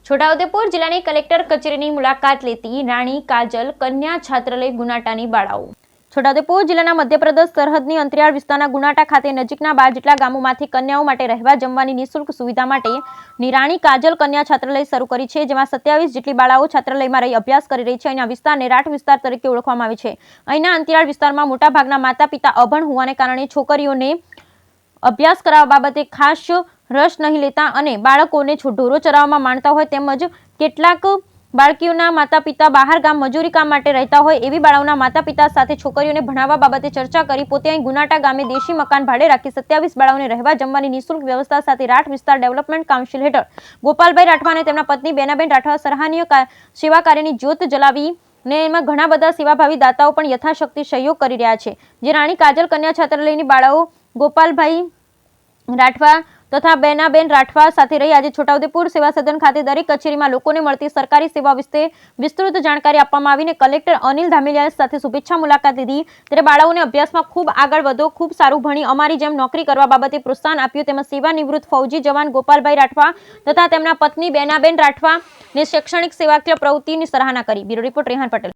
છોટાઉદેપુર જિલ્લાની કલેક્ટર કચેરીની મુલાકાત લેતી રાણી કાજલ કન્યા છાત્રાલય ગુનાટાની બાળાઓ। છોટાઉદેપુર જિલ્લાના મધ્યપ્રદેશ સરહદની અંતરિયાળ વિસ્તારના ગુનાટા ખાતે નજીકના 12 જેટલા ગામોમાંથી કન્યાઓ માટે રહેવા જમવાની નિઃશુલ્ક સુવિધા માટે રાણી કાજલ કન્યા છાત્રાલય શરૂ કરી છે, જેમાં 27 જેટલી બાળાઓ છાત્રાલયમાં રહી અભ્યાસ કરી રહી છે। અહીંના વિસ્તારને રાઠ વિસ્તાર તરીકે ઓળખવામાં આવે છે। અહીંના અંતરિયાળ વિસ્તારમાં મોટાભાગના માતા પિતા અભણ હોવાને કારણે છોકરીઓને અભ્યાસ કરાવવા બાબતે ખાસ રસ નહીં લેતા અને બાળકોને ઢોરો ચરાવવામાં માનતા હોય, તેમજ કેટલાક બાળકીઓના માતા પિતા બહાર ગામ મજૂરી કામ માટે રહેતા હોય એવી બાળાઓના માતા પિતા સાથે છોકરીઓને ભણાવવા બાબતે ચર્ચા કરી પોતે અહીં ગુનાટા ગામે દેશી મકાન ભાડે રાખી 27 બાળાઓને રહેવા જમવાની નિઃશુલ્ક વ્યવસ્થા સાથે રાઠ વિસ્તાર ડેવલપમેન્ટ કાઉન્સિલ હેઠળ ગોપાલભાઈ રાઠવા અને તેમના પત્ની બેનાબેન રાઠવા સરાહનીય સેવા કાર્યની જ્યોત જલાવી ને એમાં ઘણા બધા સેવાભાવી દાતાઓ પણ યથાશક્તિ સહયોગ કરી રહ્યા છે। જે રાણી કાજલ કન્યા છાત્રાલયની બાળાઓ ગોપાલભાઈ રાઠવા તથા બેનાબેન રાઠવા સાથે રહી આજે છોટાઉદેપુર સેવા સદન ખાતે દરેક કચેરીમાં લોકોને મળતી સરકારી સેવા વિશે વિસ્તૃત જાણકારી આપવામાં આવીને કલેક્ટર અનિલ ધામેલિયા સાથે શુભેચ્છા મુલાકાત લીધી। ત્યારે બાળાઓને અભ્યાસમાં ખૂબ આગળ વધો, ખૂબ સારું ભણી અમારી જેમ નોકરી કરવા બાબતે પ્રોત્સાહન આપ્યું। તેમજ સેવા નિવૃત્ત ફૌજી જવાન ગોપાલભાઈ રાઠવા તથા તેમના પત્ની બેનાબેન રાઠવા ને શૈક્ષણિક સેવાકીય પ્રવૃત્તિની સરાહના કરી। Bureau report Rehan Patel.